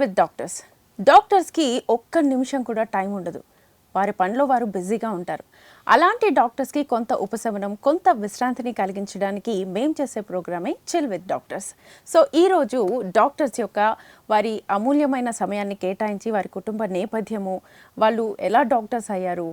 With doctors. డాక్టర్స్కి ఒక్క నిమిషం కూడా టైం ఉండదు. వారి పనిలో వారు బిజీగా ఉంటారు. అలాంటి డాక్టర్స్కి కొంత ఉపశమనం, కొంత విశ్రాంతిని కలిగించడానికి మేము చేసే ప్రోగ్రామే చిల్ విత్ డాక్టర్స్. సో ఈరోజు డాక్టర్స్ యొక్క వారి అమూల్యమైన సమయాన్ని కేటాయించి వారి కుటుంబ నేపథ్యము, వాళ్ళు ఎలా డాక్టర్స్ అయ్యారు,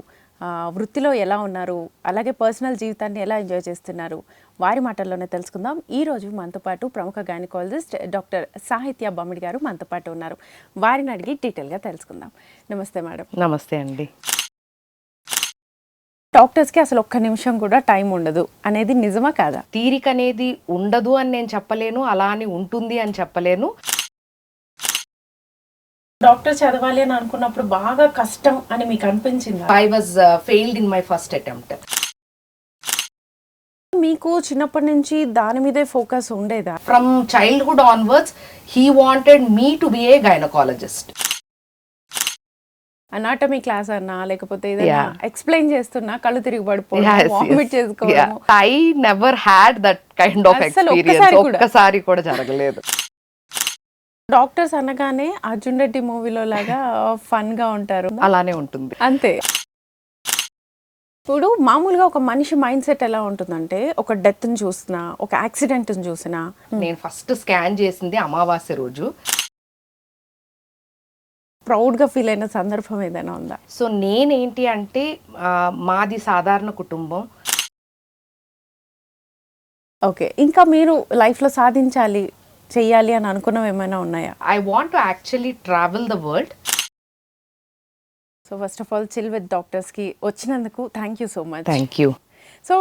వృత్తిలో ఎలా ఉన్నారు, అలాగే పర్సనల్ జీవితాన్ని ఎలా ఎంజాయ్ చేస్తున్నారు, వారి మాటల్లోనే తెలుసుకుందాం. ఈరోజు మనతో పాటు ప్రముఖ గైనకాలజిస్ట్ డాక్టర్ సాహిత్య బొమ్మిడి గారు మనతో పాటు ఉన్నారు. వారిని అడిగి డీటెయిల్గా తెలుసుకుందాం. నమస్తే మేడం. నమస్తే అండి. డాక్టర్స్కి అసలు ఒక్క నిమిషం కూడా టైం ఉండదు అనేది నిజమా కాదా? తీరిక అనేది ఉండదు అని నేను చెప్పలేను, అలా అని ఉంటుంది అని చెప్పలేను. డాక్టర్ చదవాలి అని అనుకున్నప్పుడు బాగా కష్టం అని మీకు అనిపించింది? I was failed in my first attempt. మీకు చిన్నప్పటి నుంచి దాని మీదే ఫోకస్ ఉండేదా? From childhood onwards he wanted me to be A gynaecologist. Anatomy class అన్నా లేకపోతే ఏదైనా ఎక్స్ప్లెయిన్ చేస్తున్నా కళ్ళు తిరిగి పడిపోవడం, వామిట్ చేసుకోవడం. I never had that kind of experience. ఒక్కసారి కూడా జరగలేదు. డాక్టర్స్ అనగానే అర్జున్ రెడ్డి మూవీలో లాగా ఫన్ గా ఉంటారు, అలానే ఉంటుంది అంతే. ఇప్పుడు మామూలుగా ఒక మనిషి మైండ్ సెట్ ఎలా ఉంటుందంటే, ఒక డెత్ ని చూసినా, ఒక యాక్సిడెంట్ ని చూసినా. నేను ఫస్ట్ స్కాన్ చేసింది అమావాస్య రోజు. ప్రౌడ్ గా ఫీల్ అయిన సందర్భం ఏదైనా ఉందా? సో నేనేంటి అంటే మాది సాధారణ కుటుంబం. ఓకే, ఇంకా మీరు లైఫ్ లో సాధించాలి, చెయ్యాలి అని అనుకున్నవి ఏమైనా ఉన్నాయా? I want to actually travel the world. So first of all chill with డాక్టర్స్కి వచ్చినందుకు thank you so much. Thank you. So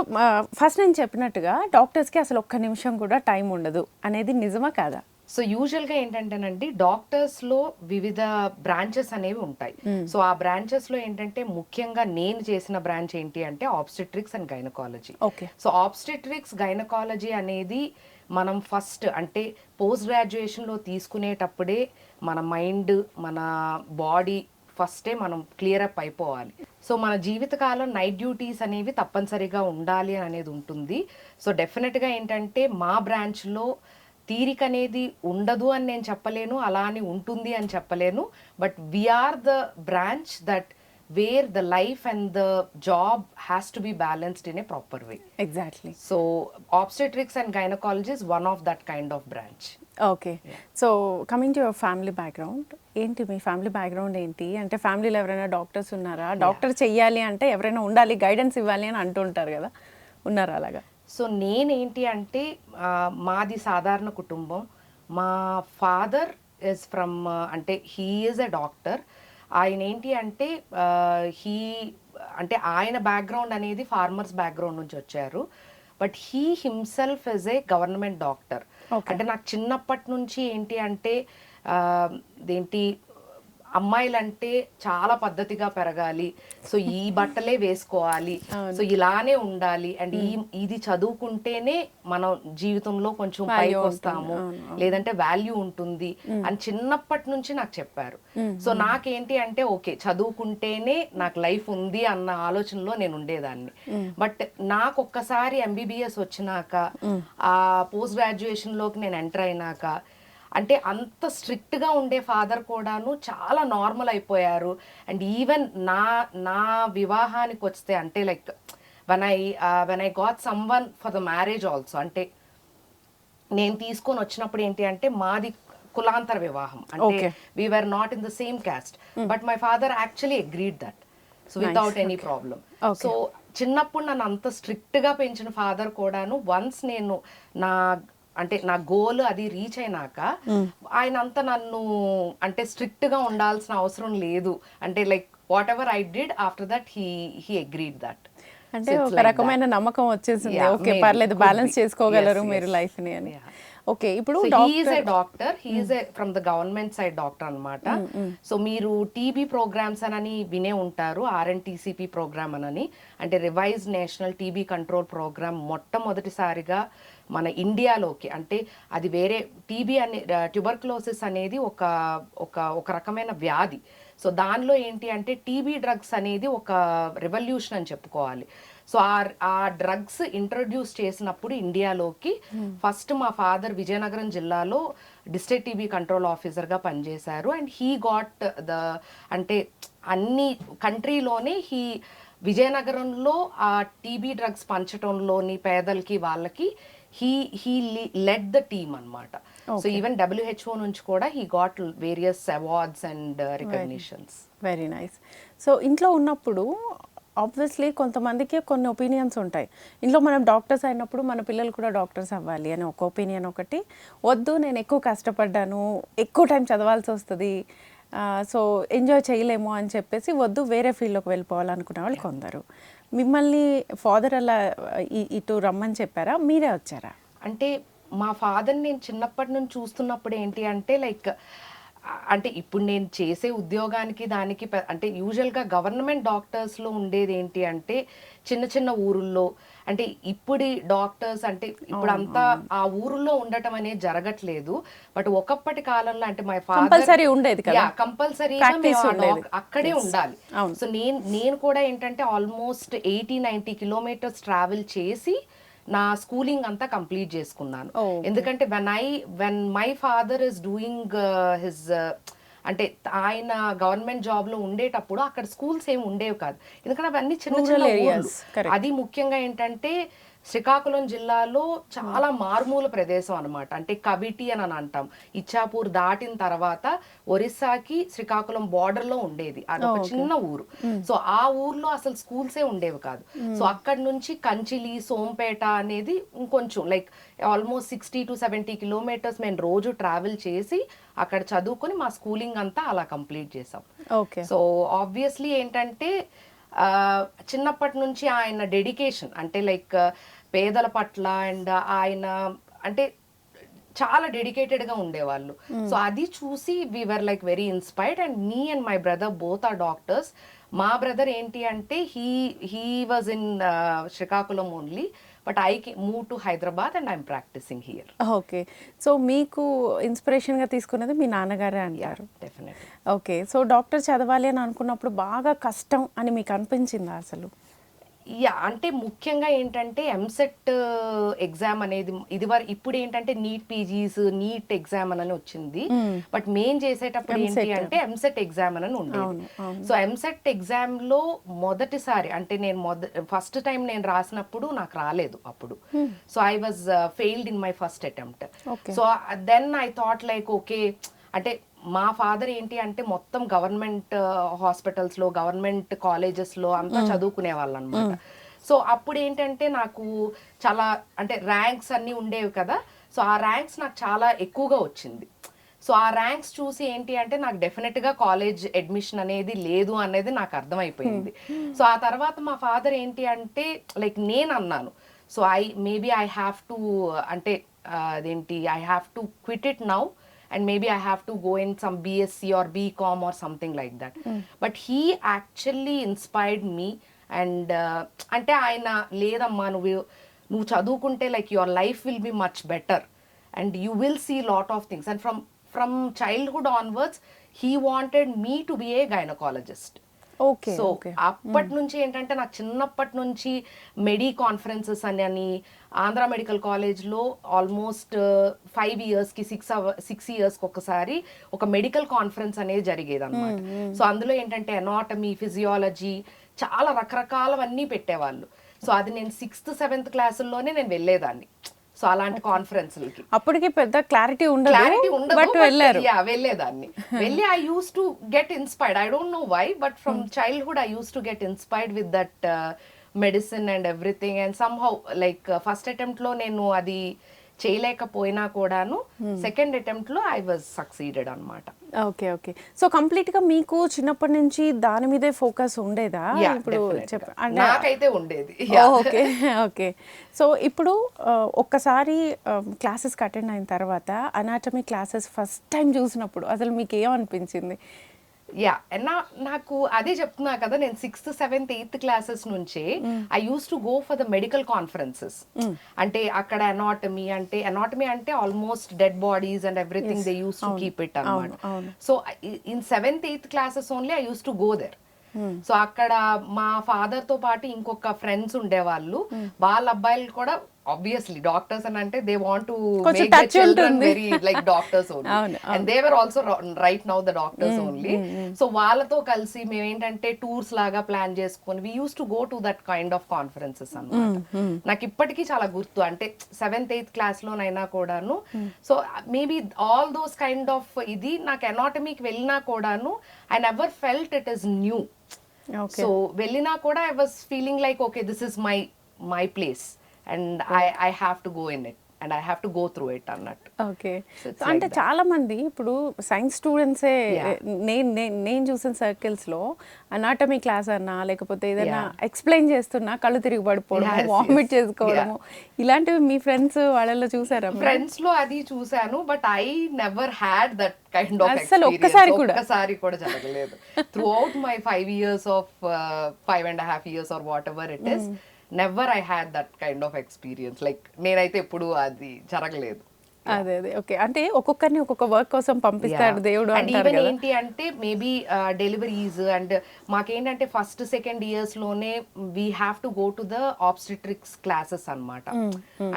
ఫస్ట్ నేను చెప్పినట్టుగా డాక్టర్స్కి అసలు ఒక్క నిమిషం కూడా టైం ఉండదు అనేది నిజమా కాదా? సో యూజువల్గా ఏంటంటేనండి, డాక్టర్స్లో వివిధ బ్రాంచెస్ అనేవి ఉంటాయి. సో ఆ బ్రాంచెస్లో ఏంటంటే ముఖ్యంగా నేను చేసిన బ్రాంచ్ ఏంటి అంటే obstetrics and gynaecology. Okay. So obstetrics gynaecology అనేది మనం ఫస్ట్ అంటే పోస్ట్ గ్రాడ్యుయేషన్లో తీసుకునేటప్పుడే మన మైండ్, మన బాడీ ఫస్టే మనం క్లియర్ అప్ అయిపోవాలి. సో మన జీవితకాలం నైట్ డ్యూటీస్ అనేవి తప్పనిసరిగా ఉండాలి అనేది ఉంటుంది. సో డెఫినెట్గా ఏంటంటే మా బ్రాంచ్లో తీరిక అనేది ఉండదు అని నేను చెప్పలేను, అలా అని ఉంటుంది అని చెప్పలేను. But we are the branch that where the life and the job has to be balanced in a proper way. Exactly. So obstetrics and gynecology is one of that kind of branch. Okay. So coming to your family background, ఏంటి మీ family background ఏంటి? అంటే ఫ్యామిలీలో ఎవరైనా doctors ఉన్నారా? Doctor చెయ్యాలి అంటే ఎవరైనా ఉండాలి, గైడెన్స్ ఇవ్వాలి అని అంటుంటారు కదా, ఉన్నారా అలాగా? సో నేనేంటి అంటే మాది సాధారణ కుటుంబం. మా ఫాదర్ ఇస్ ఫ్రమ్ అంటే హీ ఈజ్ ఎ డాక్టర్. ఆయన ఏంటి అంటే ఆయన బ్యాక్గ్రౌండ్ అనేది ఫార్మర్స్ బ్యాక్గ్రౌండ్ నుంచి వచ్చారు. But he himself is a government doctor. అంటే నాకు చిన్నప్పటి నుంచి ఏంటి అంటే అమ్మాయిలంటే చాలా పద్ధతిగా పెరగాలి, సో ఈ బట్టలే వేసుకోవాలి, సో ఇలానే ఉండాలి, అండ్ ఇది చదువుకుంటేనే మనం జీవితంలో కొంచెం పైకి వస్తాము, లేదంటే వాల్యూ ఉంటుంది అని చిన్నప్పటి నుంచి నాకు చెప్పారు. సో నాకేంటి అంటే ఓకే, చదువుకుంటేనే నాకు లైఫ్ ఉంది అన్న ఆలోచనలో నేను ఉండేదాన్ని. బట్ నాకు ఒక్కసారి ఎంబీబీఎస్ వచ్చినాక, ఆ పోస్ట్ గ్రాడ్యుయేషన్ లోకి నేను ఎంటర్ అయినాక, అంటే అంత స్ట్రిక్ట్గా ఉండే ఫాదర్ కూడాను చాలా నార్మల్ అయిపోయారు. అండ్ ఈవెన్ నా వివాహానికి వస్తే అంటే like when I got some one for the marriage also, అంటే నేను తీసుకొని వచ్చినప్పుడు ఏంటి అంటే మాది కులాంతర వివాహం, అంటే we were not in the same caste, but my father actually agreed that, so without any problem. So చిన్నప్పుడు నన్ను అంత స్ట్రిక్ట్గా పెంచిన ఫాదర్ కూడాను వన్స్ నేను నా గోల్ అది రీచ్ అయినాక ఆయన అంతా నన్ను అంటే స్ట్రిక్ట్ గా ఉండాల్సిన అవసరం లేదు, అంటే like what ever I did after that he agreed that. అంటే ఒక రకమైన నమ్మకం వచ్చేసింది, ఓకే పర్లేదు బ్యాలెన్స్ చేసుకోగలరు మీరు లైఫ్ ని అని. ఓకే, ఇప్పుడు doctor he is from the government side doctor అనమాట. సో మీరు టీబీ ప్రోగ్రామ్స్ అని వినే ఉంటారు, RNTCP ప్రోగ్రామ్ అని, అంటే revise national TB control program మొట్టమొదటిసారిగా మన ఇండియాలోకి, అంటే అది వేరే టీబీ అనే ట్యూబర్క్లోసిస్ అనేది ఒక రకమైన వ్యాధి. సో దానిలో ఏంటి అంటే టీబీ డ్రగ్స్ అనేది ఒక రెవల్యూషన్ అని చెప్పుకోవాలి. సో ఆ డ్రగ్స్ ఇంట్రడ్యూస్ చేసినప్పుడు ఇండియాలోకి ఫస్ట్ మా ఫాదర్ విజయనగరం జిల్లాలో డిస్ట్రిక్ట్ టీబీ కంట్రోల్ ఆఫీసర్గా పనిచేశారు. అండ్ హీ గాట్ అంటే అన్ని కంట్రీలోనే విజయనగరంలో ఆ టీబీ డ్రగ్స్ పంచటంలోని పేదలకి వాళ్ళకి హీ లెడ్ ద టీమ్ అనమాట. సో ఈవెన్ WHO నుంచి కూడా he got various awards and recognitions. Very nice. So ఇంట్లో ఉన్నప్పుడు ఆబ్వియస్లీ కొంతమందికి కొన్ని ఒపీనియన్స్ ఉంటాయి. ఇంట్లో మనం డాక్టర్స్ అయినప్పుడు మన పిల్లలు కూడా డాక్టర్స్ అవ్వాలి అని ఒక ఒపీనియన్ ఒకటి, వద్దు నేను ఎక్కువ కష్టపడ్డాను, ఎక్కువ టైం చదవాల్సి వస్తుంది, సో ఎంజాయ్ చేయలేము అని చెప్పేసి వద్దు వేరే ఫీల్డ్లోకి వెళ్ళిపోవాలనుకునే వాళ్ళు కొందరు. మిమ్మల్ని ఫాదర్ అలా ఇటు రమ్మని చెప్పారా, మీరే వచ్చారా? అంటే మా ఫాదర్ నేను చిన్నప్పటి నుంచి చూస్తున్నప్పుడు ఏంటి అంటే లైక్ అంటే ఇప్పుడు నేను చేసే ఉద్యోగానికి దానికి అంటే యూజువల్గా గవర్నమెంట్ డాక్టర్స్లో ఉండేది ఏంటి అంటే చిన్న చిన్న ఊరుల్లో, అంటే ఇప్పుడు డాక్టర్స్ అంటే ఇప్పుడు అంతా ఆ ఊరుల్లో ఉండటం అనేది జరగట్లేదు. బట్ ఒకప్పటి కాలంలో అంటే మై ఫాదర్ ఉండేది కదా, కంపల్సరీగా అక్కడే ఉండాలి. సో నేను కూడా ఏంటంటే ఆల్మోస్ట్ 80-90 కిలోమీటర్స్ ట్రావెల్ చేసి నా స్కూలింగ్ అంతా కంప్లీట్ చేసుకున్నాను. ఎందుకంటే when my father is doing his అంటే ఆయన గవర్నమెంట్ జాబ్ లో ఉండేటప్పుడు అక్కడ స్కూల్స్ ఏమి ఉండేవి కాదు, ఎందుకంటే అవన్నీ చిన్న చిన్న ఊర్లు. అది ముఖ్యంగా ఏంటంటే శ్రీకాకుళం జిల్లాలో చాలా మారుమూల ప్రదేశం అనమాట. అంటే కవిటి అని అంటాం. ఇచ్చాపూర్ దాటిన తర్వాత ఒరిస్సాకి శ్రీకాకుళం బార్డర్ లో ఉండేది, అదొక చిన్న ఊరు. సో ఆ ఊర్లో అసలు స్కూల్సే ఉండేవి కాదు. సో అక్కడ నుంచి కంచిలి, సోంపేట అనేది ఇంకొంచెం లైక్ ఆల్మోస్ట్ 60-70 కిలోమీటర్స్ మేము రోజు ట్రావెల్ చేసి అక్కడ చదువుకొని మా స్కూలింగ్ అంతా అలా కంప్లీట్ చేసాం. సో ఆబ్వియస్లీ ఏంటంటే చిన్నప్పటి నుంచి ఆయన డెడికేషన్ అంటే లైక్ పేదల పట్ల అండ్ ఆయన అంటే చాలా డెడికేటెడ్గా ఉండేవాళ్ళు. సో అది చూసి we are like very inspired. And me and my brother both are doctors. మా బ్రదర్ ఏంటి అంటే he was in Srikakulam only, but I move to Hyderabad and I'm practising here. Okay. So మీకు ఇన్స్పిరేషన్గా తీసుకున్నది మీ నాన్నగారే అంటారు? డెఫినెట్లీ. ఓకే. సో డాక్టర్ చదవాలి అని అనుకున్నప్పుడు బాగా కష్టం అని మీకు అనిపించిందా అసలు? అంటే ముఖ్యంగా ఏంటంటే ఎంసెట్ ఎగ్జామ్ అనేది ఇప్పుడు ఏంటంటే నీట్ పీజీస్ నీట్ ఎగ్జామ్ అని వచ్చింది, బట్ మేం చేసేటప్పుడు ఏంటి అంటే ఎంసెట్ ఎగ్జామ్ అని ఉండేది. సో ఎంసెట్ ఎగ్జామ్ లో మొదటిసారి అంటే నేను ఫస్ట్ టైం నేను రాసినప్పుడు నాకు రాలేదు అప్పుడు. So I was failed in my first attempt. So then I thought like okay, అంటే మా ఫాదర్ ఏంటి అంటే మొత్తం గవర్నమెంట్ హాస్పిటల్స్లో గవర్నమెంట్ కాలేజెస్లో అంతా చదువుకునే వాళ్ళు అనమాట. సో అప్పుడు ఏంటంటే నాకు చాలా అంటే ర్యాంక్స్ అన్నీ ఉండేవి కదా. సో ఆ ర్యాంక్స్ నాకు చాలా ఎక్కువగా వచ్చింది. సో ఆ ర్యాంక్స్ చూసి ఏంటి అంటే నాకు డెఫినెట్గా కాలేజ్ అడ్మిషన్ అనేది లేదు అనేది నాకు అర్థమైపోయింది. సో ఆ తర్వాత మా ఫాదర్ ఏంటి అంటే లైక్ నేను అన్నాను, so maybe I have to అంటే అదేంటి I have to quit it now and maybe I have to go in some BSc or BCom or something like that. But he actually inspired me and అంటే ఆయన లేదమ్మా నువ్వు చదువుకుంటే like your life will be much better and you will see lot of things. And from childhood onwards he wanted me to be a gynecologist. Okay. So అప్పటి నుంచి ఏంటంటే నాకు చిన్నప్పటి నుంచి మెడి కాన్ఫరెన్సెస్ అని ఆంధ్ర మెడికల్ కాలేజ్లో ఆల్మోస్ట్ 5 ఇయర్స్కి 6 ఇయర్స్కి ఒకసారి ఒక మెడికల్ కాన్ఫరెన్స్ అనేది జరిగేది అనమాట. సో అందులో ఏంటంటే ఎనాటమీ, ఫిజియాలజీ చాలా రకరకాలవన్నీ పెట్టేవాళ్ళు. సో అది నేను 6th 7th క్లాసుల్లోనే నేను వెళ్ళేదాన్ని. సో అలాంటి కాన్ఫరెన్స్లకి అప్పటికి పెద్ద క్లారిటీ ఉండదు, బట్ వెళ్ళేదాన్ని. వెళ్ళి I use to get inspired. I don't know why, but from childhood I use to get inspired with that medicine and everything. And somehow like first attempt లో నేను అది చేయలేకపోయినా కూడాను సెకండ్ అటెంప్ట్ లో I was succeeded అనమాట. Okay. Okay. So complete గా మీకు చిన్నప్పటి నుంచి దాని మీదే ఫోకస్ ఉండేదా? ఇప్పుడు నాకైతే ఉండేది. ఓకే. ఓకే. సో ఇప్పుడు ఒక్కసారి క్లాసెస్కి అటెండ్ అయిన తర్వాత అనాటమీ క్లాసెస్ ఫస్ట్ టైం చూసినప్పుడు అసలు మీకు ఏమనిపించింది? నాకు అదే చెప్తున్నా కదా, నేను 6th 7th 8th క్లాసెస్ నుంచే I use to go for the medical conferences. అంటే అక్కడ ఎనాటమీ అంటే almost dead bodies and everything they use to keep it అన్నమాట. So in 7th 8th classes only I use to go there. So అక్కడ మా father తో పాటు ఇంకొక friends ఉండేవాళ్ళు, వాళ్ళ అబ్బాయిలు కూడా obviously డాక్టర్స్ అని అంటే they want to make their children very like doctors only and they were also right now the doctors only. So వాళ్ళతో కలిసి మేము ఏంటంటే టూర్స్ లాగా ప్లాన్ చేసుకొని we used to go to that kind of conferences అన్నమాట. నాకు ఇప్పటికీ చాలా గుర్తు, అంటే 7th 8th క్లాస్ లోనైనా కూడాను. So maybe all those kind of ఇది నాకు ఎనాటమీకి వెళ్ళినా కూడాను I never felt it is new. So వెళ్ళినా కూడా I was feeling like okay this is my place and I have to go in it and I have to go through it అన్నట్టు. Okay, అంటే చాలా మంది ఇప్పుడు science స్టూడెంట్సే నేను చూసిన సర్కిల్స్లో anatomy class అన్నా లేకపోతే ఏదైనా ఎక్స్ప్లెయిన్ చేస్తున్నా కళ్ళు తిరిగి పడిపోవడం, వామిట్ చేసుకోవడము, ఇలాంటివి మీ ఫ్రెండ్స్ వాళ్ళలో చూసారా? ఫ్రెండ్స్ లో అది చూసాను, but I never had that kind of అసలు ఒక్కసారి కూడా జరగలేదు. Through out my 5 years of 5.5 years or whatever it is, never I had that kind of experience. Like నేనైతే ఎప్పుడు అది జరగలేదు. అదే ఓకే, అంటే ఒక్కొక్కరిని ఒక్కొక్క వర్క్ కోసం పంపిస్తాడు దేవుడు అంటారు కదా. ఏంటి అంటే మేబీ డెలివరీస్ అండ్ మాకేంటంటే ఫస్ట్ సెకండ్ ఇయర్స్ లోనే we have to go to the obstetrics classes అన్నమాట.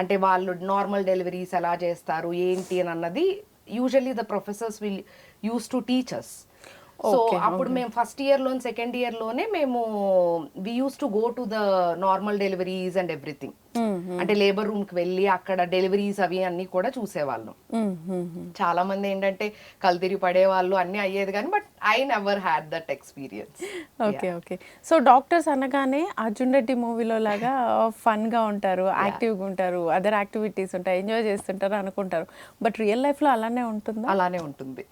అంటే వాళ్ళు నార్మల్ డెలివరీస్ ఎలా చేస్తారు ఏంటి అని అన్నది usually the professors will use to teach us. So అప్పుడు మేము ఫస్ట్ ఇయర్ లోనే సెకండ్ ఇయర్ లోనే మేము we use to go to the normal deliveries and everything. అంటే లేబర్ రూమ్ కి వెళ్ళి అక్కడ డెలివరీస్ అవి అన్ని కూడా చూసేవాళ్ళం. చాలా మంది ఏంటంటే కల్తిరి పడేవాళ్ళు అన్ని అయ్యేది కానీ but I never had that experience. Okay, so doctors అనగానే అర్జున్ రెడ్డి మూవీలో లాగా ఫన్ గా ఉంటారు, యాక్టివ్గా ఉంటారు, అదర్ యాక్టివిటీస్ ఉంటాయి, ఎంజాయ్ చేస్తుంటారు అనుకుంటారు. బట్ రియల్ లైఫ్ లో అలానే ఉంటుందా? అలానే ఉంటుంది.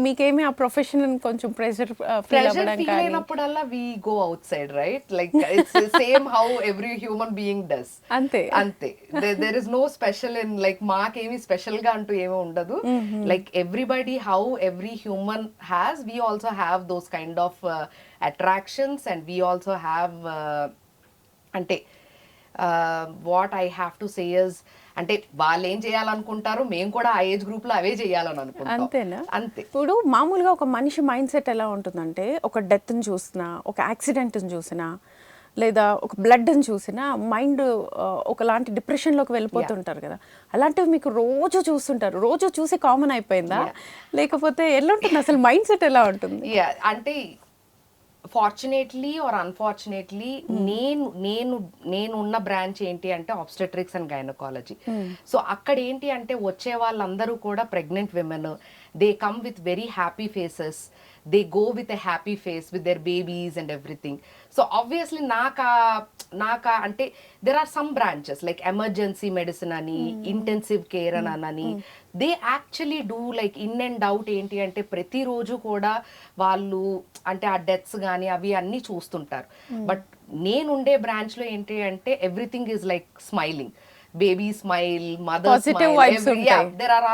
మీకేమి ఆ ప్రొఫెషన్ కొంచెం ప్రెషర్ ఫీల్ అయినప్పుడల్లా we go outside, right? Like it's same how every human being does. అంతే there is no special in like మాకేమి స్పెషల్ గా అంటూ ఏమీ ఉండదు. Like everybody how every human has, we also have those kind of attractions and we also have అంటే what I have to say is, అంటే వాళ్ళు ఏం చేయాలనుకుంటారు మేము కూడా ఆ ఏజ్ గ్రూప్ లో అవే చేయాలని అనుకుంటాం. అంతేనా? అంతే. ఇప్పుడు మామూలుగా ఒక మనిషి మైండ్ సెట్ ఎలా ఉంటుందంటే ఒక డెత్ని చూసినా, ఒక యాక్సిడెంట్ని చూసినా, లేదా ఒక బ్లడ్ని చూసినా మైండ్ ఒకలాంటి డిప్రెషన్లోకి వెళ్ళిపోతుంటారు కదా. అలాంటివి మీకు రోజు చూస్తుంటారు, రోజు చూసి కామన్ అయిపోయిందా లేకపోతే ఎలా ఉంటుంది అసలు మైండ్ సెట్ ఎలా ఉంటుంది? అంటే ఫార్చునేట్లీ ఆర్ అన్ఫార్చునేట్లీ నేను ఉన్న బ్రాంచ్ ఏంటి అంటే ఆబ్స్టెట్రిక్స్ అండ్ గైనకాలజీ. సో అక్కడ ఏంటి అంటే వచ్చే వాళ్ళందరూ కూడా pregnant women, they come with very happy faces, they go with a happy face with their babies and everything. So obviously నాకా అంటే there are some branches like emergency medicine అని, intensive care అని, they actually do like in and out ఏంటి అంటే ప్రతిరోజు కూడా వాళ్ళు అంటే ఆ డెత్స్ కానీ అవి అన్నీ చూస్తుంటారు. బట్ నేనుండే బ్రాంచ్ లో ఏంటి అంటే everything is like smiling, baby smile, mother positive smile, vibes untai. Yeah, there are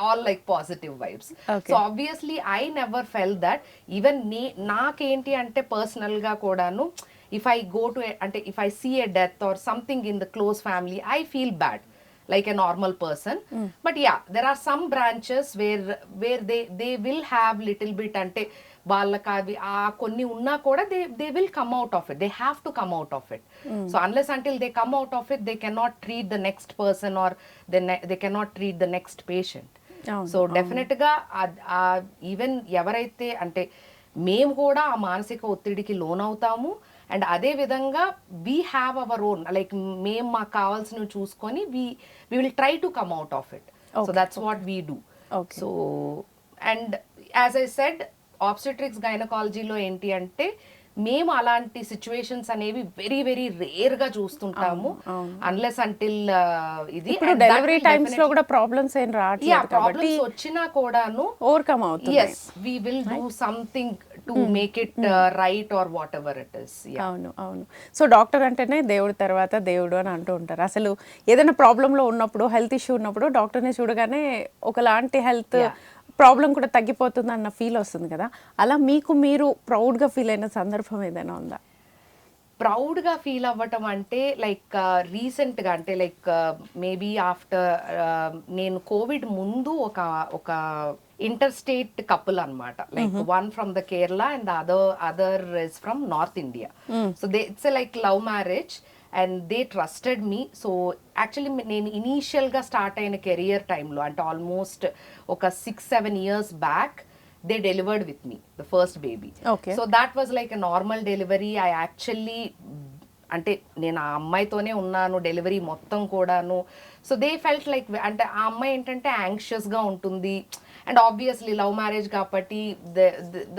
all like positive vibes. Okay. So obviously I never felt that. Even naakenti ante personal ga kodanu if I go to ante if I see a death or something in the close family, I feel bad like a normal person. But yeah, there are some branches where they will have little bit ante వాళ్ళకి అవి ఆ కొన్ని ఉన్నా కూడా they will come out of it, they have to come out of it. So unless until they come out of it they cannot treat the next person are they cannot treat the next patient. So definite గా even ఎవరైతే అంటే మేము కూడా ఆ మానసిక ఒత్తిడికి లోనవుతాము and అదే విధంగా we have our own like మేము మాకు కావాల్సినవి చూసుకొని we will try to come out of it. So that's what we do. So and as I said obstetrics గైనకాలజీలో ఏంటి అంటే మేము అలాంటి సిచ్యువేషన్స్ అనేవి వెరీ వెరీ రేర్ గా చూస్తుంటాము. అన్లెస్ అంటిల్ ఇది డెలివరీ టైమ్స్ లో కూడా ప్రాబ్లమ్స్ ఏం రావట్లేదు, ప్రాబ్లమ్స్ వచ్చినా కూడాను ఓవర్కమ్ అవుతుంది. yes we will do something to make it right or whatever it is. అవును. సో డాక్టర్ అంటేనే దేవుడి తర్వాత దేవుడు అని అంటూ ఉంటారు. అసలు ఏదైనా ప్రాబ్లంలో ఉన్నప్పుడు, హెల్త్ ఇష్యూ ఉన్నప్పుడు డాక్టర్ని చూడగానే ఒకలాంటి హెల్త్ ప్రాబ్లం కూడా తగ్గిపోతుంది అన్న ఫీల్ వస్తుంది కదా. అలా మీకు మీరు ప్రౌడ్గా ఫీల్ అయిన సందర్భం ఏదైనా ఉందా? ప్రౌడ్గా ఫీల్ అవ్వటం అంటే లైక్ రీసెంట్గా అంటే లైక్ మేబీ ఆఫ్టర్ నేను కోవిడ్ ముందు ఒక ఇంటర్స్టేట్ కపుల్ అన్నమాట, like one from the Kerala and other is from north India. So it's like love marriage and they trusted me. So actually నేను ఇనీషియల్గా స్టార్ట్ అయిన కెరియర్ టైంలో అంటే ఆల్మోస్ట్ ఒక 6-7 years back they delivered with me the first baby. Okay. So that was like a normal delivery. I actually అంటే నేను ఆ అమ్మాయితోనే ఉన్నాను డెలివరీ మొత్తం కూడాను. సో దే ఫెల్ట్ లైక్ అంటే ఆ అమ్మాయి ఏంటంటే యాంగ్షియస్గా ఉంటుంది అండ్ ఆబ్వియస్లీ లవ్ మ్యారేజ్ కాబట్టి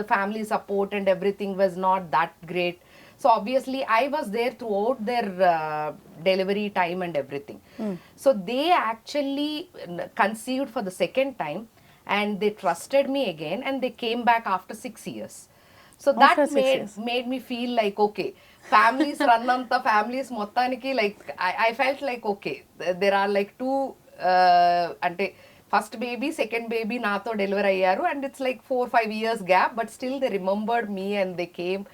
the family support and everything was not that great. So obviously I was there throughout their delivery time and everything. So they actually conceived for the second time and they trusted me again and they came back after 6 years. So that made me feel like okay, families run anta families మొత్తానికి like I felt like okay, there are like two అంటే first baby second baby నాతో delivery అయ్యారు and it's like 4-5 years gap but still they remembered me and they came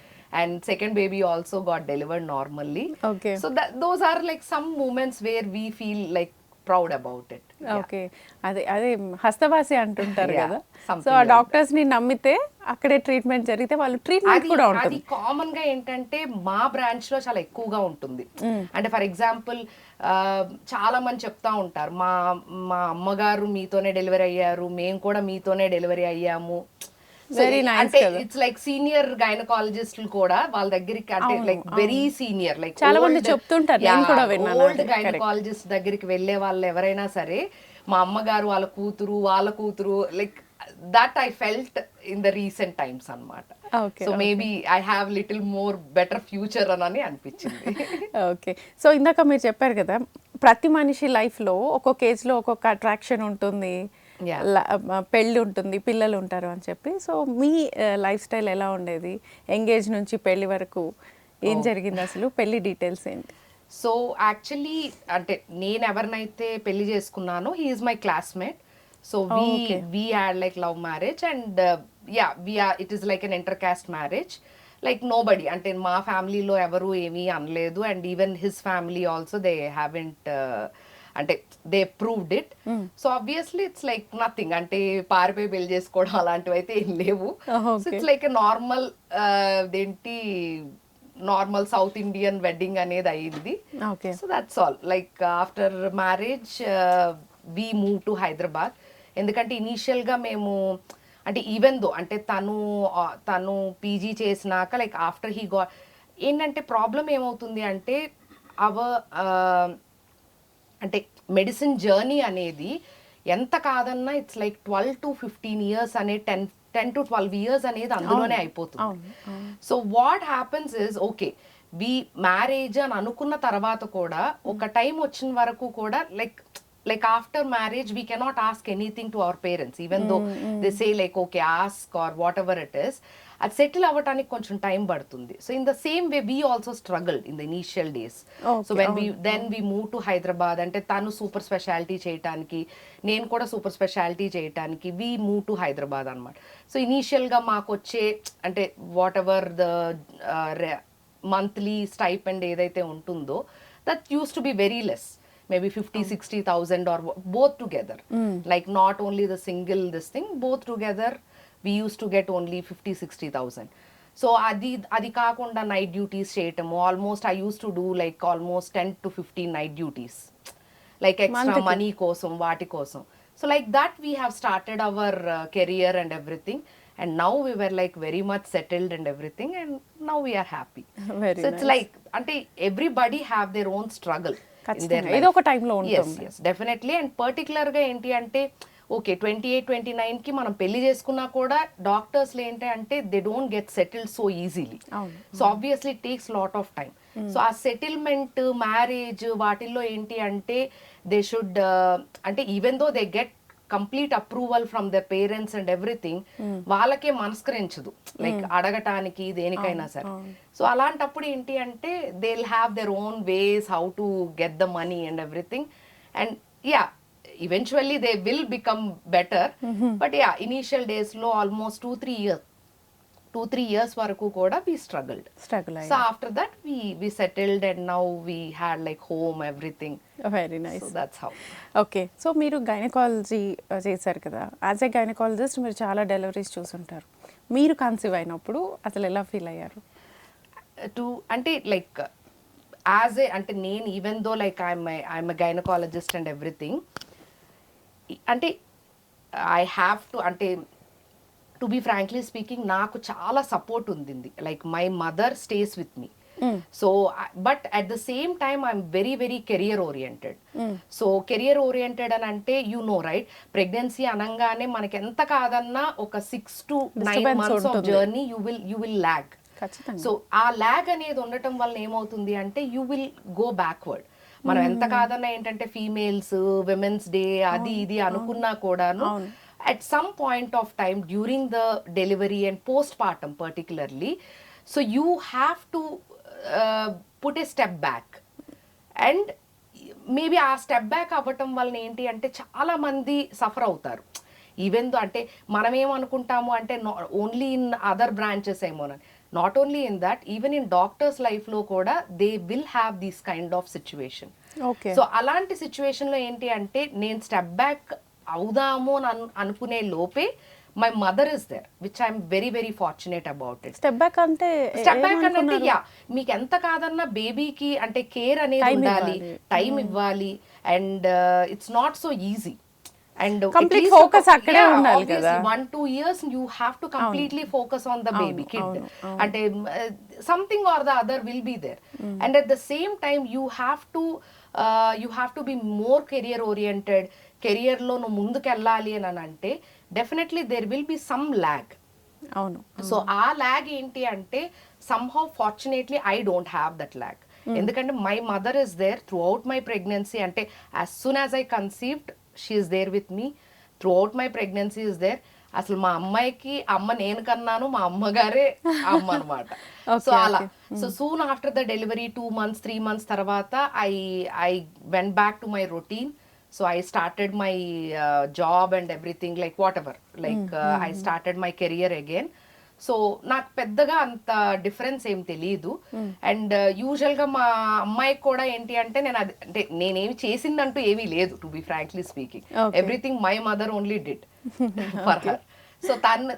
and second baby also got delivered normally. Okay. So those are like some moments where we feel like proud about it. Okay, అదే అదే హస్తవాసి అంటుంటారు కదా. something so ఆ doctors ని నమ్మితే అక్కడే treatment జరిగితే వాళ్ళు ట్రీట్మెంట్ కూడా ఉంటుంది. అది కామన్ గా ఏంటంటే మా బ్రాంచ్ లో చాలా ఎక్కువగా ఉంటుంది. అంటే ఫర్ ఎగ్జాంపుల్ చాలా మంది చెప్తా ఉంటారు మా అమ్మగారు మీతోనే డెలివరీ అయ్యారు, మేము కూడా మీతోనే డెలివరీ అయ్యాము. అంటే ఇట్స్ లైక్ సీనియర్ గైనకాలజిస్టులు కూడా వాళ్ళ దగ్గరికి అంటే లైక్ వెరీ సీనియర్ లైక్ చాలా మంది చెప్తుంటారు, నేను కూడా విన్నాను. ఓల్డ్ గైనకాలజిస్ట్ దగ్గరికి వెళ్ళే వాళ్ళు ఎవరైనా సరే మా అమ్మగారు వాళ్ళ కూతురు like that I felt in the recent times అన్నమాట. So maybe I have little more better future అని అనిపించింది. ఓకే, సో ఇందాక మీరు చెప్పారు కదా ప్రతి మనిషి లైఫ్ లో ఒక్కొక్క ఏజ్ లో ఒక్కొక్క అట్రాక్షన్ ఉంటుంది, పెళ్ళి ఉంటుంది, పిల్లలు ఉంటారు అని చెప్పి. సో మీ లైఫ్ స్టైల్ ఎలా ఉండేది ఎంగేజ్ నుంచి పెళ్లి వరకు? ఏం జరిగింది అసలు, పెళ్లి డీటెయిల్స్ ఏంటి? సో యాక్చువల్లీ అంటే నేను ఎవరినైతే పెళ్లి చేసుకున్నానో he is my classmate. So we had like love marriage and it is like an intercaste marriage. Like nobody అంటే మా ఫ్యామిలీలో ఎవరు ఏమీ అనలేదు and even his family also they haven't అంటే they proved it. So obviously it's like nothing అంటే పారిపోయి పెళ్లి చేసుకోవడం అలాంటివి అయితే ఏం లేవు. So it's like a normal దేంటి నార్మల్ సౌత్ ఇండియన్ వెడ్డింగ్ అనేది అయ్యింది. So that's all. Like after marriage we move to Hyderabad. ఎందుకంటే ఇనీషియల్గా మేము అంటే ఈవెన్ దో అంటే తను పీజీ చేసినాక లైక్ ఆఫ్టర్ హీ గా ఏంటంటే ప్రాబ్లం ఏమవుతుంది అంటే అంటే మెడిసిన్ జర్నీ అనేది ఎంత కాదన్నా ఇట్స్ లైక్ 12 to 15 years అనే 10 to 12 years అనేది అందులోనే అయిపోతుంది. So what happens is okay we marriage అని అనుకున్న తర్వాత కూడా ఒక టైం వచ్చిన వరకు కూడా like after marriage we cannot ask anything to our parents even though they say like okay ask or whatever it is. అది సెటిల్ అవ్వటానికి కొంచెం టైం పడుతుంది. So in the same way we also struggle in the initial days. So when we move to Hyderabad అంటే తను super speciality చేయటానికి నేను కూడా super speciality చేయటానికి వీ మూవ్ టు హైదరాబాద్ అనమాట. సో ఇనీషియల్గా మాకు వచ్చే అంటే what ever the monthly stipend ఏదైతే ఉంటుందో that use to be very less, maybe 50,000-60,000 or both together. Like not only the single this thing, both together we used to get only 50,000-60,000. So adi kaakunda night duties cheyatamu almost I used to do like almost 10 to 15 night duties like extra money kosam vaati kosam. So like that we have started our career and everything and now we were like very much settled and everything and now we are happy. Very so it's like ante everybody have their own struggle. ఏదో ఒక టైంలో ఉంటుంది. yes definitely. and particular గా ఏంటి అంటే okay 28-29 కి మనం పెళ్లి చేసుకున్నా కూడా డాక్టర్స్ ఏంటి అంటే they don't get settled so easily. So obviously it takes lot of time. So ఆ సెటిల్మెంట్ మ్యారేజ్ వాటిల్లో ఏంటి అంటే దే షుడ్ అంటే even though they get complete approval from the parents and everything వాళ్ళకే మనస్కరించదు లైక్ అడగటానికి దేనికైనా సరే. సో అలాంటప్పుడు ఏంటి అంటే they will have there own ways how to get the money and everything and eventually they will become better. But initial days lo almost 2-3 2-3 years వరకు కూడా we struggled. So after that we settled and now we had like home, everything. Very nice. So that's how. Okay, so మీరు gynaecology చేశారు కదా, as a gynaecologist మీరు చాలా deliveries చూసుంటారు. మీరు conceive అయినప్పుడు అసలు ఎలా ఫీల్ అయ్యారు? అంటే లైక్ యాజ్ ఏ అంటే నేను even though like I'm a gynaecologist and everything, అంటే ఐ హ్యావ్ టు అంటే టు బి ఫ్రాంక్లీ స్పీకింగ్ నాకు చాలా సపోర్ట్ ఉంది. Like my mother stays with me. So but at the same time I'm very very career oriented. So career oriented అని అంటే you know right, pregnancy అనగానే మనకి ఎంత కాదన్నా ఒక 6 to 9 months of journey you will lag. So ఆ lag అనేది ఉండటం వల్ల ఏమవుతుంది అంటే యూ విల్ గో బ్యాక్వర్డ్. మనం ఎంత కాదన్నా ఏంటంటే ఫీమేల్స్ విమెన్స్ డే అది ఇది అనుకున్నా కూడాను at some point of time during the delivery and postpartum particularly, so you have to put a step back, and maybe ఆ స్టెప్ బ్యాక్ అవ్వటం వల్ల ఏంటి అంటే చాలా మంది సఫర్ అవుతారు. ఈవెన్ దో అంటే మనం ఏమనుకుంటాము అంటే ఓన్లీ ఇన్ అదర్ బ్రాంచెస్ ఏమోనని, not only in that, even in doctors life లో కూడా they will have this kind of situation. So అలాంటి సిచ్యువేషన్ లో ఏంటి అంటే నేను స్టెప్ బ్యాక్ అవుదాము అని అనుకునే లోపే my mother is there, which I'm very very fortunate about it. Step back అంటే యా, మీకు ఎంత కాదన్నా బేబీకి అంటే కేర్ అనేది ఉండాలి, టైం ఇవ్వాలి, and it's not so easy. And complete focus akkade undali kada. 1-2 years you have to completely focus on the baby kid, and something or the other will be there. And at the same time you have to be more career oriented. Career lo no munduku ellali అని అంటే definitely there will be some lag. అవును. So ఆ lag ఏంటి అంటే somehow fortunately I don't have that lag. ఎందుకంటే my mother is there throughout my pregnancy. అంటే as soon as I conceived she is there with me throughout my pregnancy is there. అసలు మా అమ్మాయికి అమ్మ నేను కన్నాను, మా అమ్మగారే అమ్మ అనమాట. సో అలా so soon after the delivery 2 months 3 months తర్వాత I went back to my routine. So I started my job and everything like what ever, like I started my career again. So నాకు పెద్దగా అంత difference ఏం తెలియదు. And usual గా మా అమ్మాయికి కూడా ఏంటి అంటే నేను అది అంటే నేనేమి చేసిందంటూ ఏమీ లేదు, to be frankly speaking. Everything my mother only did for her. So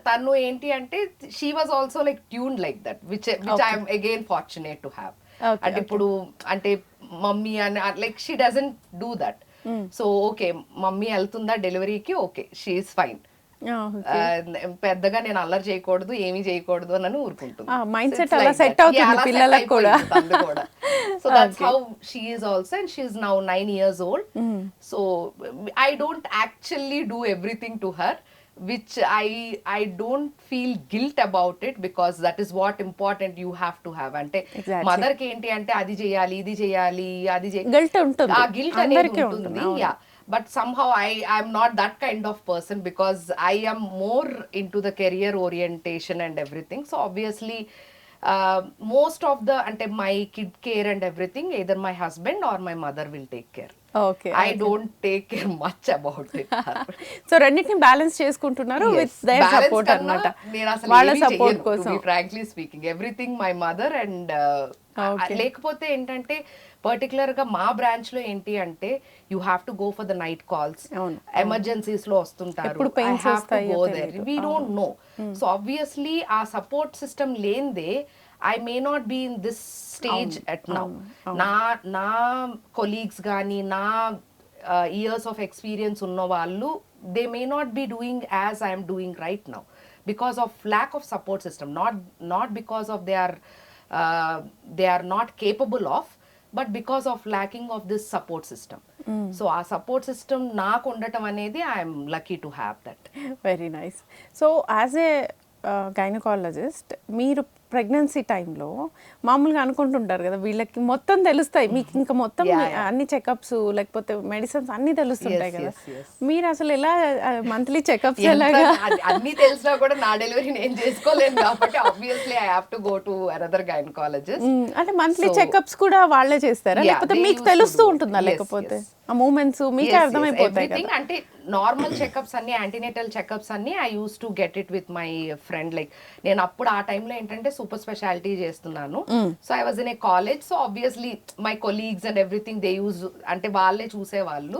తను ఏంటి అంటే she was also like tuned like that, which I'm again fortunate to have. అంటే ఇప్పుడు అంటే మమ్మీ అని like she doesn't do that. So okay mummy వెళ్తుందా డెలివరీకి, okay she is fine. పెద్దగా నేను అల్లరి చేయకూడదు ఏమీ చేయకూడదు అని ఊరుకుంటుంది. మైండ్ సెట్ అలా సెట్ అవుతుంది పిల్లలకు కూడా. So that's how she is also, and she is now 9 years old. So I don't actually do everything to her, which I don't feel guilt about it, because that is what important you have to have. అంటే mother కి ఏంటి అంటే అది చేయాలి ఇది చేయాలి అది guilt ఉంటుంది, ఆ గిల్ట్ అనేది ఉంటుంది. Yeah, but somehow I'm not that kind of person, because I am more into the career orientation and everything. So obviously most of the ante my kid care and everything either my husband or my mother will take care. Okay, I don't take care much about it. So రెండింటిని balance చేసుకుంటున్నారు with their support అన్నమాట, వాళ్ళ support కోసం. To be frankly speaking, everything my mother and లేకపోతే ఏంటంటే particular గా మా branch లో ఏంటి అంటే you have to go for the night calls, ఎమర్జెన్సీస్ లో వస్తుంటారు, we don't know. So obviously ఆ సపోర్ట్ సిస్టమ్ లేనిదే I may not be in this stage at now. నా కొలీగ్స్ కానీ నా years of experience ఉన్న వాళ్ళు, they may not be doing as I am doing right now because of lack of support system, not because of they are not capable of, but because of lacking of this support system. So our support system నాకు ఉండటం అనేది I am lucky to have that. Very nice. So as a gynecologist, మీరు pregnancy టైంలో మామూలుగా అనుకుంటుంటారు కదా వీళ్ళకి మొత్తం తెలుస్తాయి, మీకు ఇంకా మొత్తం అన్ని చెకప్స్ లేకపోతే మెడిసిన్స్ అన్ని తెలుస్తుంటాయి కదా, మీరు అసలు ఎలా మంత్లీ చెకప్స్ ఎలాగా? అన్ని తెలిసినా కూడా నా డెలివరీ నేను చేసుకోలేను కాబట్టి obviously I have to go to another gynaecologist. అంటే మంత్లీ చెకప్స్ కూడా వాళ్ళే చేస్తారా లేకపోతే మీకు తెలుస్తూ ఉంటుందా? లేకపోతే ఆ మూమెంట్స్ మీకే అర్థమైపోతాయి కదా? అంటే నార్మల్ చెకప్స్ అన్ని, యాంటీనేటల్ చెకప్స్ అన్ని I use to get it with my friend. Like నేను అప్పుడు ఆ టైంలో ఏంటంటే సూపర్ స్పెషాలిటీ చేస్తున్నాను. So I was in a college, so obviously my colleagues and everything they use, అంటే వాళ్ళే చూసేవాళ్ళు.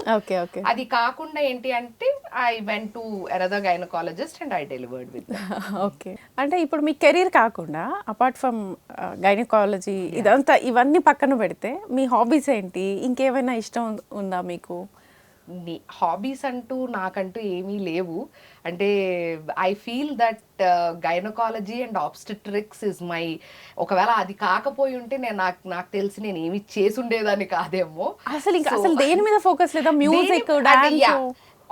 అది కాకుండా ఏంటి అంటే I went to another gynaecologist and I delivered with. Okay, అంటే ఇప్పుడు మీ కెరీర్ కాకుండా అపార్ట్ ఫ్రమ్ గైనకాలజీ ఇదంతా ఇవన్నీ పక్కన పెడితే మీ హాబీస్ ఏంటి? ఇంకేమైనా ఇష్టం ఉందా మీకు? హాబీస్ అంటూ నాకంటూ ఏమీ లేవు. అంటే I feel that gynaecology and obstetrics is my, ఒకవేళ అది కాకపోయి ఉంటే నేను నాకు తెలిసి నేను ఏమి చేసుండేదాన్ని కాదేమో. అసలు దేని మీద ఫోకస్ లేదా? Music, dance?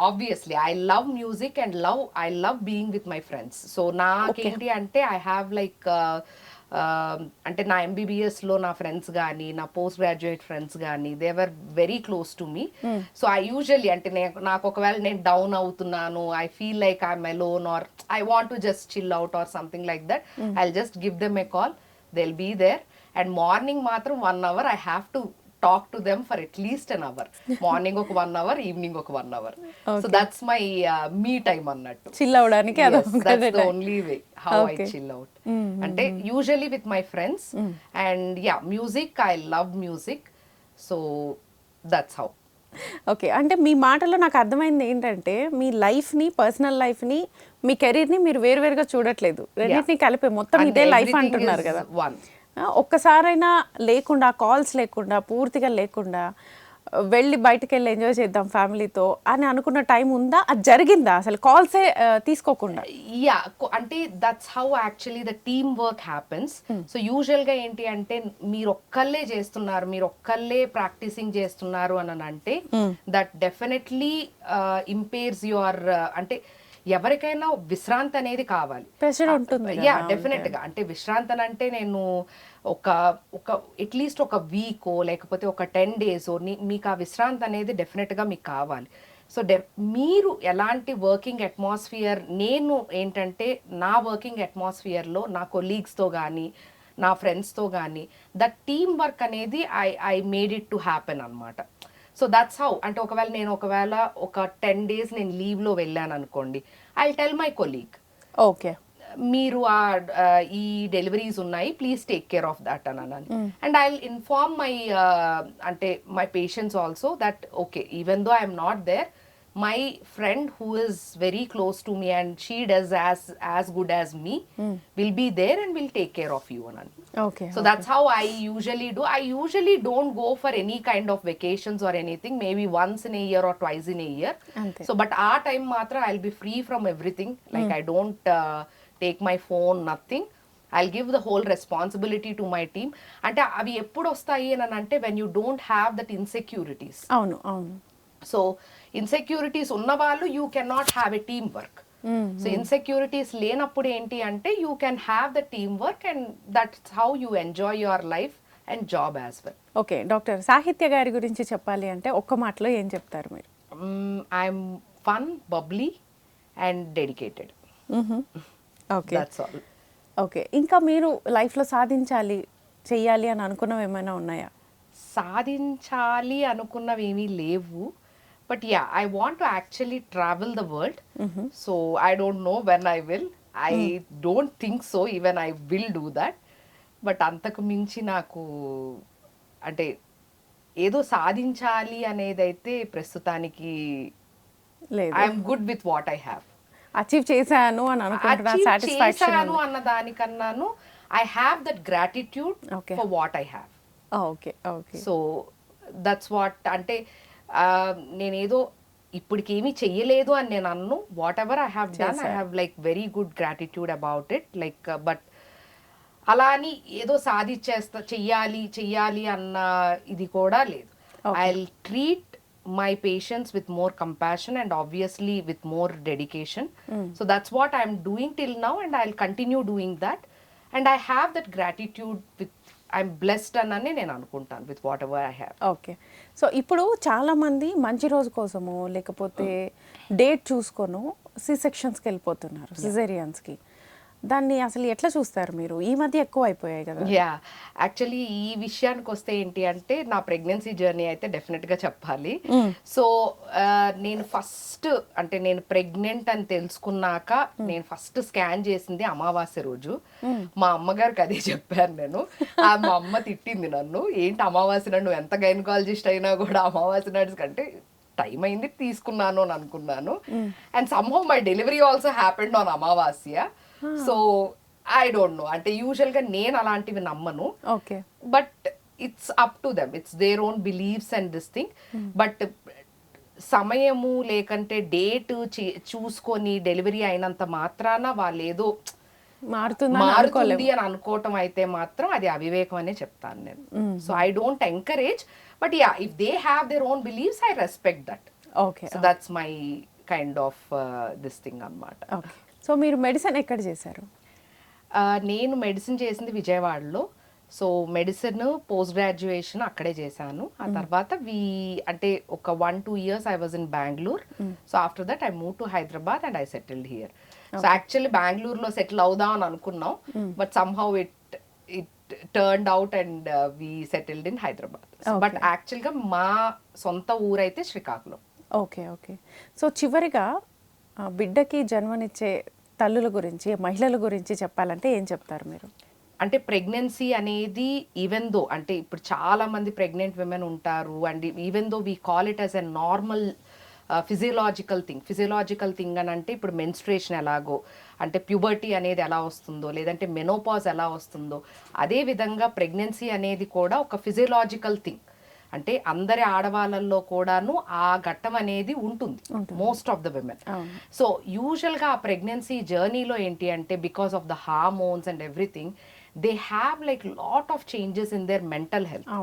Obviously I love music and I love being with my friends. So నాకేంటి అంటే ఐ హ్యావ్ లైక్ అంటే నా ఎంబీబీఎస్లో నా ఫ్రెండ్స్ కానీ నా పోస్ట్ గ్రాడ్యుయేట్ ఫ్రెండ్స్ కానీ they were very close to me. So I usually అంటే నాకు ఒకవేళ నేను డౌన్ అవుతున్నాను, I feel like I'm alone or I want to just chill out or something like that, I just give them a call, they will be there. And morning మాత్రం 1 hour I have to talk to them for at least an hour. Morning ఒక 1 hour, evening ఒక 1 hour. So that's my me time అన్నట్టు. Chill అవడానికి that's the only way how I chill out. అంటే usually with my friends and yeah, music, I love music. So that's how. Okay, అంటే మీ మాటలో నాకు అర్థమైంది ఏంటంటే మీ లైఫ్ని, పర్సనల్ లైఫ్ని, మీ కెరీర్ని మీరు వేరువేరుగా చూడట్లేదు, రెండింటిని కలిపి మొత్తం ఇదే లైఫ్ అంటున్నారు కదా. ఒక్కసారైనా లేకుండా, కాల్స్ లేకుండా, పూర్తిగా లేకుండా వెళ్ళి బయటకు వెళ్ళి ఎంజాయ్ చేద్దాం ఫ్యామిలీతో అని అనుకున్న టైం ఉందా? అది జరిగిందా అసలు కాల్సే తీసుకోకుండా? యా, అంటే that's how actually the team work happens. So యూజువల్గా ఏంటి అంటే మీరు ఒక్కళ్ళే చేస్తున్నారు, మీరు ఒక్కళ్ళే ప్రాక్టీసింగ్ చేస్తున్నారు అని అంటే దట్ డెఫినెట్లీ ఇంపేర్స్ యువర్, అంటే ఎవరికైనా విశ్రాంతి అనేది కావాలి. ప్రెషర్ ఉంటుంది. యా, డెఫినెట్ గా. అంటే విశ్రాంతి అంటే నేను ఒక అట్లీస్ట్ ఒక వీకో లేకపోతే ఒక 10 days మీకు ఆ విశ్రాంతి అనేది డెఫినెట్ గా మీకు కావాలి. సో మీరు ఎలాంటి వర్కింగ్ అట్మాస్ఫియర్, నేను ఏంటంటే నా వర్కింగ్ అట్మాస్ఫియర్లో నా కొలీగ్స్తో కానీ నా ఫ్రెండ్స్తో కానీ దట్ టీమ్ వర్క్ అనేది I made it to happen అనమాట. So that's how. అంటే ఒకవేళ ఒక 10 days నేను లీవ్లో వెళ్ళాను అనుకోండి, I tell my colleague, okay మీరు ఈ డెలివరీస్ ఉన్నాయి, please take care of that అని. And I will inform my అంటే my patients also that okay, even though I'm not there, my friend who is very close to me and she does as good as me will be there and will take care of you. Okay. So that's how I usually do. I usually don't go for any kind of vacations or anything, maybe once in a year or twice in a year. Okay. So but our time matra I'll be free from everything. Like I don't take my phone, nothing. I'll give the whole responsibility to my team. Ante avi eppudu ostayi అని అంటే when you don't have that insecurities. అవును అవును. So insecurities ఉన్న వాళ్ళు you can not have a team work. So insecurities లేనప్పుడు ఏంటి అంటే you can have the team work and that's how you enjoy your life and job as well. Okay doctor, సాహిత్య గారి గురించి చెప్పాలి అంటే ఒక్క మాటలో ఏం చెప్తారు మీరు? I'm fun, bubbly and dedicated. Okay, that's all. Okay, ఇంకా మీరు లైఫ్లో సాధించాలి, చెయ్యాలి అని అనుకున్నవి ఏమైనా ఉన్నాయా? సాధించాలి అనుకున్నవి ఏమీ లేవు. But yeah, I want to actually travel the world. So I don't know when I will. I don't think so even I will do that. But అంతకు మించి నాకు అంటే ఏదో సాధించాలి అనేదైతే ప్రస్తుతానికి లేదు. I'm good with what I have. Achieve చేశాను అని అనుకుంటున్నా, సాటిస్ఫాక్షన్ చేశాను అన్న దానికన్నాను I have that gratitude for what I have. Okay okay. So that's what. అంటే నేనేదో ఇప్పటికేమీ చెయ్యలేదు అని నేను అన్ను. Whatever I have done, I have like very good gratitude about it. Like but అలా అని ఏదో చెయ్యాలి అన్న ఇది కూడా లేదు. I will treat my patients with more compassion and obviously with more dedication. So that's what I'm doing till now and I'll continue doing that. And I have that gratitude with I'm blessed అని నేను అనుకుంటాను with what ever I have. Okay. So ఇప్పుడు చాలామంది మంచి రోజు కోసము లేకపోతే date చూసుకొను C సెక్షన్స్కి వెళ్ళిపోతున్నారు, సిజేరియన్స్కి. దాన్ని అసలు ఎట్లా చూస్తారు మీరు? ఈ మధ్య ఎక్కువ అయిపోయాయి కదా. యా, యాక్చువల్లీ ఈ విషయానికి వస్తే ఏంటి అంటే నా ప్రెగ్నెన్సీ జర్నీ అయితే డెఫినెట్గా చెప్పాలి. సో నేను ఫస్ట్ అంటే నేను ప్రెగ్నెంట్ అని తెలుసుకున్నాక నేను ఫస్ట్ స్కాన్ చేసింది అమావాస్య రోజు. మా అమ్మగారికి అదే చెప్పాను నేను. మా అమ్మ తిట్టింది నన్ను, ఏంటి అమావాస్య నాడు నువ్వు ఎంత గైనకాలజిస్ట్ అయినా కూడా అమావాస్య నాడు కంటే టైం అయింది తీసుకున్నాను అని అనుకున్నాను. And somehow my delivery also happened on అమావాస్య. సో ఐ డోంట్ నో, అంటే యూజువల్ గా నేను అలాంటివి నమ్మను. Okay, but it's up to them, it's their own believes and this thing. But సమయము లేకంటే డేట్ చూసుకొని డెలివరీ అయినంత మాత్రాన వాళ్ళు ఏదో మారుతుంది అని అనుకోవటం అయితే మాత్రం అది అవివేకం అనే చెప్తాను నేను. So I don't encourage, but yeah, if they have their own believes I respect that. Okay, so that's my kind of this thing అన్నమాట. ఓకే. సో మీరు మెడిసిన్ ఎక్కడ చేశారు? నేను మెడిసిన్ చేసింది విజయవాడలో. సో మెడిసిన్ పోస్ట్ గ్రాడ్యుయేషన్ అక్కడే చేశాను. ఆ తర్వాత అంటే ఒక 1-2 years I was in Bengaluru. So after that I move to Hyderabad and I settled here. So actually బెంగళూరులో సెటిల్ అవుదాం అని అనుకున్నాం, but somehow it turned out and we settled in Hyderabad. But యాక్చువల్గా మా సొంత ఊరైతే శ్రీకాకుళం. Okay, okay. సో చివరిగా బిడ్డకి జన్మనిచ్చే తల్లుల గురించి, మహిళల గురించి చెప్పాలంటే ఏం చెప్తారు మీరు? అంటే ప్రెగ్నెన్సీ అనేది ఈవెన్ దో అంటే ఇప్పుడు చాలా మంది ప్రెగ్నెంట్ విమెన్ ఉంటారు, and even though we call it as a normal physiological thing అని అంటే ఇప్పుడు మెన్స్ట్రేషన్ ఎలాగో, అంటే ప్యూబర్టీ అనేది ఎలా వస్తుందో, లేదంటే మెనోపాజ్ ఎలా వస్తుందో, అదే విధంగా ప్రెగ్నెన్సీ అనేది కూడా ఒక ఫిజియలాజికల్ థింగ్. అంటే అందరి ఆడవాళ్ళల్లో కూడాను ఆ ఘట్టం అనేది ఉంటుంది, most of the women. So యూజువల్గా ఆ ప్రెగ్నెన్సీ జర్నీలో ఏంటి అంటే because of the hormones and everything, they have like lot of changes in there mental health.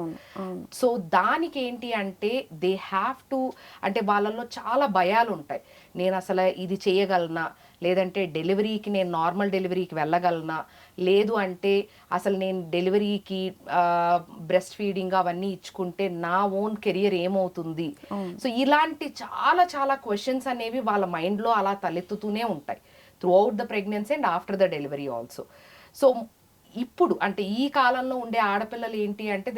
So దానికి ఏంటి అంటే దే హ్యావ్ టు, అంటే వాళ్ళల్లో చాలా భయాలు ఉంటాయి. నేను అసలు ఇది చేయగలనా, లేదంటే డెలివరీకి నేను నార్మల్ డెలివరీకి వెళ్ళగలనా, లేదు అంటే అసలు నేను డెలివరీకి బ్రెస్ట్ ఫీడింగ్ అవన్నీ ఇచ్చుకుంటే నా ఓన్ కెరియర్ ఏమవుతుంది. సో ఇలాంటి చాలా చాలా క్వశ్చన్స్ అనేవి వాళ్ళ మైండ్లో అలా తలెత్తుతూనే ఉంటాయి throughout the pregnancy and after the delivery also. So ఇప్పుడు అంటే ఈ కాలంలో ఉండే ఆడపిల్లలు ఏంటి అంటే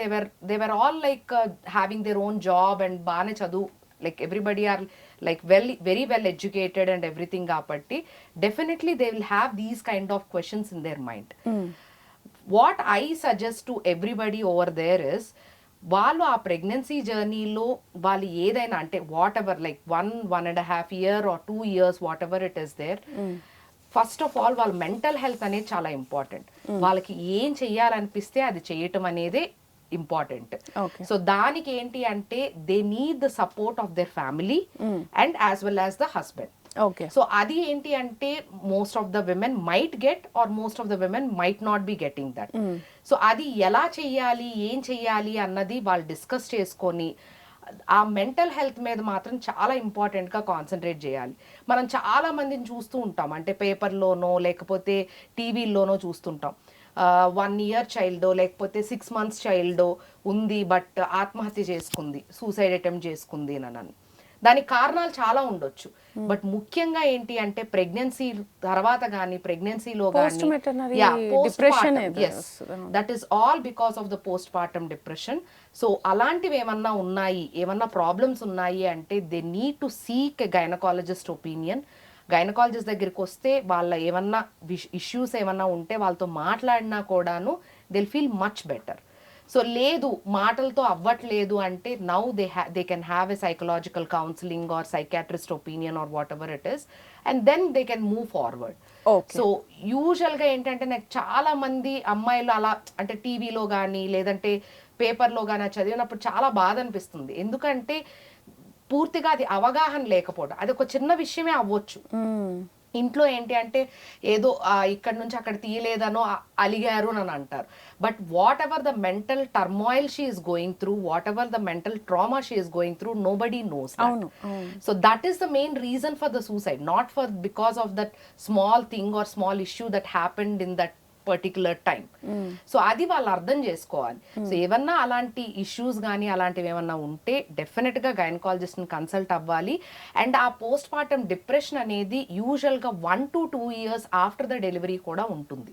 they're all like having their own job and బాగానే చదువు, like everybody are like very well educated and everything కాబట్టి definitely they will have these kind of questions in their mind. What I suggest to everybody over there is, వాళ్ళు ఆ pregnancy జర్నీలో వాళ్ళు ఏదైనా అంటే whatever like 1.5 year or 2 years whatever it is there, first of all వాళ్ళ mental health అనేది చాలా important. వాళ్ళకి ఏం చెయ్యాలనిపిస్తే అది చేయటం అనేది ఇంపార్టెంట్. సో దానికి ఏంటి అంటే they need the support of their family and as well as the husband. So అది ఏంటి అంటే most of the women might get or most of the women might not be getting that. So అది ఎలా చెయ్యాలి, ఏం చెయ్యాలి అన్నది వాళ్ళు డిస్కస్ చేసుకొని ఆ మెంటల్ హెల్త్ మీద మాత్రం చాలా ఇంపార్టెంట్గా కాన్సన్ట్రేట్ చేయాలి. మనం చాలా మందిని చూస్తూ ఉంటాం, అంటే పేపర్లోనో లేకపోతే టీవీల్లోనో చూస్తుంటాం, 1 year చైల్డో లేకపోతే 6 months చైల్డో ఉంది బట్ ఆత్మహత్య చేసుకుంది, సూసైడ్ అటెంప్ట్ చేసుకుంది అని. దానికి కారణాలు చాలా ఉండొచ్చు, బట్ ముఖ్యంగా ఏంటి అంటే ప్రెగ్నెన్సీ తర్వాత కానీ ప్రెగ్నెన్సీలో కానీ that is all because of the post partum depression. So అలాంటివి ఏమన్నా ఉన్నాయి, ఏమన్నా ప్రాబ్లమ్స్ ఉన్నాయి అంటే they need to seek a gynaecologist opinion. Gynaecologist దగ్గరికి వస్తే వాళ్ళ ఏమన్నా ఇష్యూస్ ఏమన్నా ఉంటే వాళ్ళతో మాట్లాడినా కూడాను they'll feel much better. So లేదు మాటలతో అవ్వట్లేదు అంటే now they can have a psychological counselling or psychiatrist opinion or whatever it is, and then they can move forward. So యూజువల్గా ఏంటంటే నాకు చాలా మంది అమ్మాయిలు అలా అంటే టీవీలో కానీ లేదంటే పేపర్లో కానీ చదివినప్పుడు చాలా బాధ అనిపిస్తుంది. ఎందుకంటే పూర్తిగా అది అవగాహన లేకపోవడం, అది ఒక చిన్న విషయమే అవ్వచ్చు. ఇంట్లో ఏంటి అంటే ఏదో ఇక్కడ నుంచి అక్కడ తీయలేదనో అలిగారు అని అంటారు, but what ever the mental turmoil she is going through, what ever the mental trauma she is going through, nobody knows that. So that is the main reason for the suicide, not for because of that small thing or small issue that happened in that particular time. So అది వాళ్ళు అర్థం చేసుకోవాలి. So ఏమన్నా అలాంటి issues కానీ అలాంటివి ఏమన్నా ఉంటే డెఫినెట్ గా గైనకాలజిస్ట్ ని కన్సల్ట్ అవ్వాలి. అండ్ ఆ పోస్ట్ పార్టం డిప్రెషన్ అనేది యూజువల్ గా 1 to 2 years after the delivery కూడా ఉంటుంది.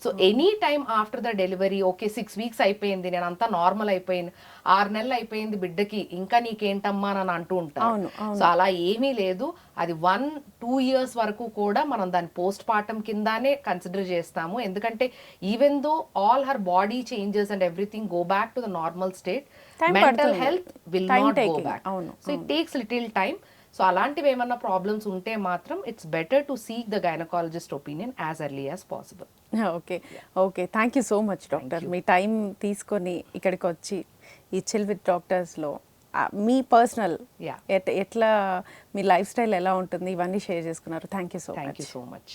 So any time after the delivery, okay 6 weeks అయిపోయింది, నేను అంతా నార్మల్ అయిపోయింది, 6 నెలలు అయిపోయింది బిడ్డకి, ఇంకా నీకేంటమ్మా అని అంటూ ఉంటాను. సో అలా ఏమీ లేదు. అది 1-2 years వరకు కూడా మనం దాన్ని పోస్ట్ పార్టం కిందానే కన్సిడర్ చేస్తాము. ఎందుకంటే even though all her body changes and everything go back to the normal state, mental health will not go back. So it takes little time. So అలాంటివి ఏమన్నా ప్రాబ్లమ్స్ ఉంటే మాత్రం it's better to seek the gynaecologist opinion as early as possible. Okay thank you so much doctor. Me time తీసుకొని ఇక్కడికి వచ్చి ఈ chill with డాక్టర్స్లో me personal ఎట్లా మీ life style ఎలా ఉంటుంది ఇవన్నీ షేర్ చేసుకున్నారు. Thank you so much.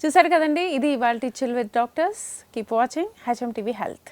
చూసారు కదండి, ఇది ఇవాల్టి chill with doctors. Keep watching HMTV Health.